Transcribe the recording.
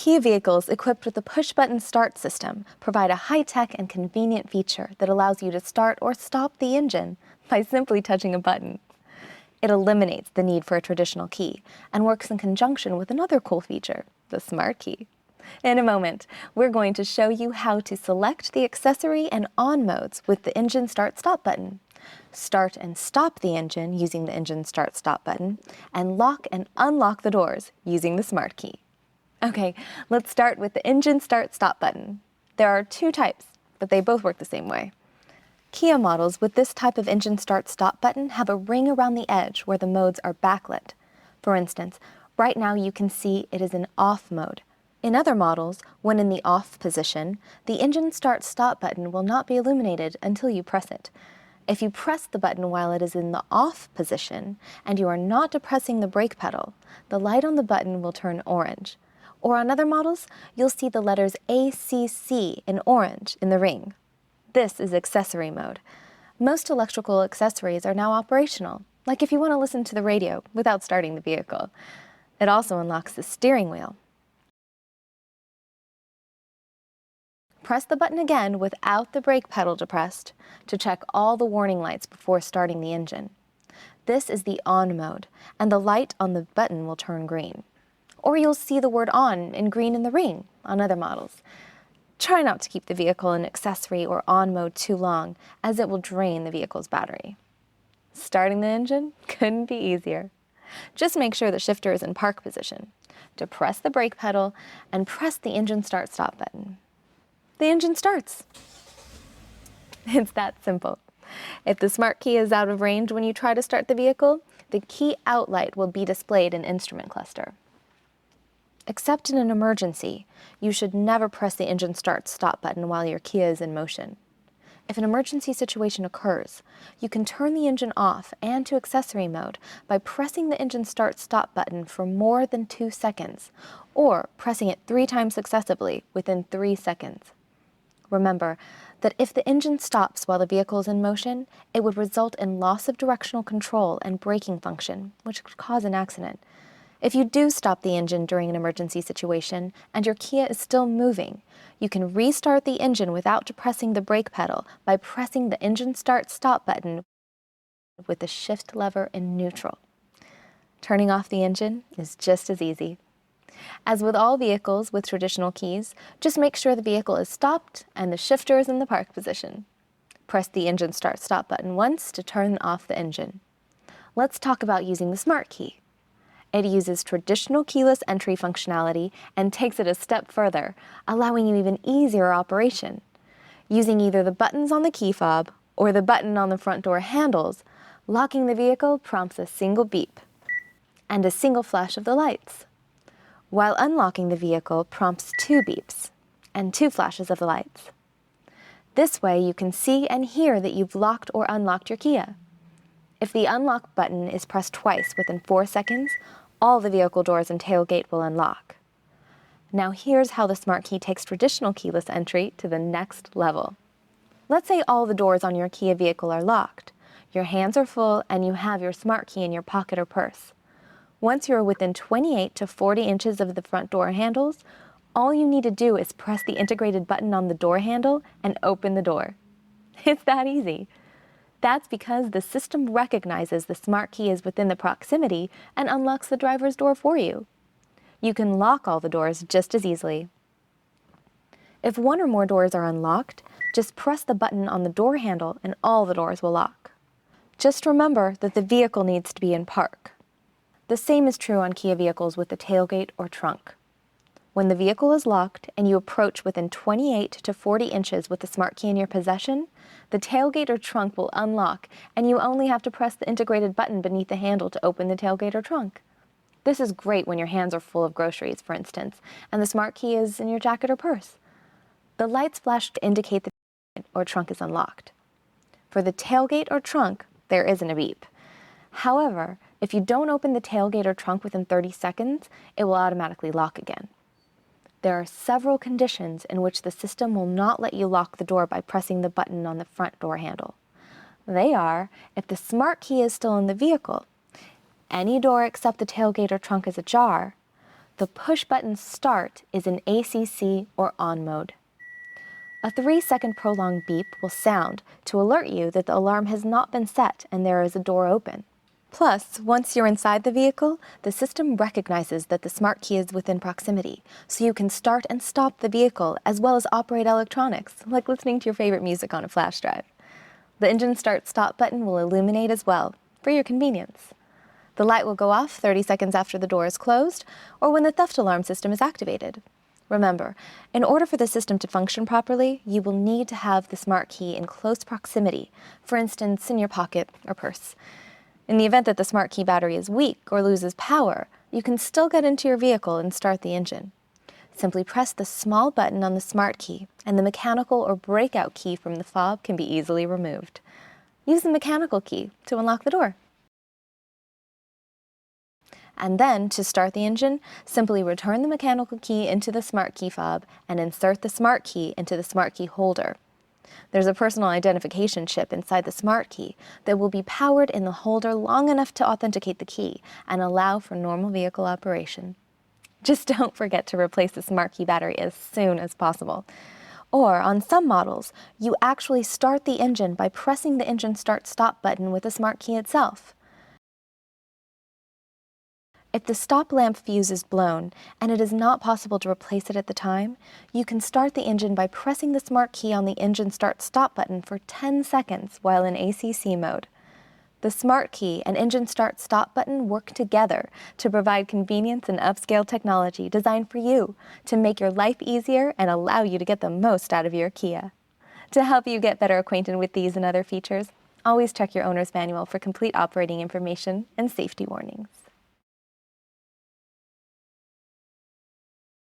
Kia vehicles equipped with the push-button start system provide a high-tech and convenient feature that allows you to start or stop the engine by simply touching a button. It eliminates the need for a traditional key and works in conjunction with another cool feature, the smart key. In a moment, we're going to show you how to select the accessory and on modes with the engine start-stop button, start and stop the engine using the engine start-stop button, and lock and unlock the doors using the smart key. Okay, let's start with the engine start-stop button. There are two types, but they both work the same way. Kia models with this type of engine start-stop button have a ring around the edge where the modes are backlit. For instance, right now you can see it is in off mode. In other models, when in the off position, the engine start-stop button will not be illuminated until you press it. If you press the button while it is in the off position and you are not depressing the brake pedal, the light on the button will turn orange. Or on other models, you'll see the letters ACC in orange in the ring. This is accessory mode. Most electrical accessories are now operational, like if you want to listen to the radio without starting the vehicle. It also unlocks the steering wheel. Press the button again without the brake pedal depressed to check all the warning lights before starting the engine. This is the on mode, and the light on the button will turn green. Or you'll see the word on in green in the ring on other models. Try not to keep the vehicle in accessory or on mode too long, as it will drain the vehicle's battery. Starting the engine couldn't be easier. Just make sure the shifter is in park position. Depress the brake pedal and press the engine start-stop button. The engine starts. It's that simple. If the smart key is out of range when you try to start the vehicle, the key out light will be displayed in instrument cluster. Except in an emergency, you should never press the engine start-stop button while your Kia is in motion. If an emergency situation occurs, you can turn the engine off and to accessory mode by pressing the engine start-stop button for more than 2 seconds, or pressing it 3 times successively within 3 seconds. Remember that if the engine stops while the vehicle is in motion, it would result in loss of directional control and braking function, which could cause an accident. If you do stop the engine during an emergency situation and your Kia is still moving, you can restart the engine without depressing the brake pedal by pressing the engine start-stop button with the shift lever in neutral. Turning off the engine is just as easy. As with all vehicles with traditional keys, just make sure the vehicle is stopped and the shifter is in the park position. Press the engine start-stop button once to turn off the engine. Let's talk about using the smart key. It uses traditional keyless entry functionality and takes it a step further, allowing you even easier operation. Using either the buttons on the key fob or the button on the front door handles, locking the vehicle prompts a single beep and a single flash of the lights, while unlocking the vehicle prompts 2 beeps and 2 flashes of the lights. This way you can see and hear that you've locked or unlocked your Kia. If the unlock button is pressed twice within 4 seconds, all the vehicle doors and tailgate will unlock. Now here's how the smart key takes traditional keyless entry to the next level. Let's say all the doors on your Kia vehicle are locked. Your hands are full and you have your smart key in your pocket or purse. Once you are within 28 to 40 inches of the front door handles, all you need to do is press the integrated button on the door handle and open the door. It's that easy. That's because the system recognizes the smart key is within the proximity and unlocks the driver's door for you. You can lock all the doors just as easily. If one or more doors are unlocked, just press the button on the door handle and all the doors will lock. Just remember that the vehicle needs to be in park. The same is true on Kia vehicles with the tailgate or trunk. When the vehicle is locked and you approach within 28 to 40 inches with the smart key in your possession, the tailgate or trunk will unlock and you only have to press the integrated button beneath the handle to open the tailgate or trunk. This is great when your hands are full of groceries, for instance, and the smart key is in your jacket or purse. The lights flash to indicate the tailgate or trunk is unlocked. For the tailgate or trunk, there isn't a beep. However, if you don't open the tailgate or trunk within 30 seconds, it will automatically lock again. There are several conditions in which the system will not let you lock the door by pressing the button on the front door handle. They are if the smart key is still in the vehicle, any door except the tailgate or trunk is ajar, The push button Start is in ACC or on mode. A 3-second prolonged beep will sound to alert you that the alarm has not been set and there is a door open. Plus, once you're inside the vehicle, the system recognizes that the smart key is within proximity, so you can start and stop the vehicle as well as operate electronics, like listening to your favorite music on a flash drive. The engine start-stop button will illuminate as well, for your convenience. The light will go off 30 seconds after the door is closed, or when the theft alarm system is activated. Remember, in order for the system to function properly, you will need to have the smart key in close proximity, for instance, in your pocket or purse. In the event that the smart key battery is weak or loses power, you can still get into your vehicle and start the engine. Simply press the small button on the smart key, and the mechanical or breakout key from the fob can be easily removed. Use the mechanical key to unlock the door. And then, to start the engine, simply return the mechanical key into the smart key fob and insert the smart key into the smart key holder. There's a personal identification chip inside the smart key that will be powered in the holder long enough to authenticate the key and allow for normal vehicle operation. Just don't forget to replace the smart key battery as soon as possible. Or, on some models, you actually start the engine by pressing the engine start-stop button with the smart key itself. If the stop lamp fuse is blown and it is not possible to replace it at the time, you can start the engine by pressing the smart key on the engine start-stop button for 10 seconds while in ACC mode. The smart key and engine start-stop button work together to provide convenience and upscale technology designed for you to make your life easier and allow you to get the most out of your Kia. To help you get better acquainted with these and other features, always check your owner's manual for complete operating information and safety warnings.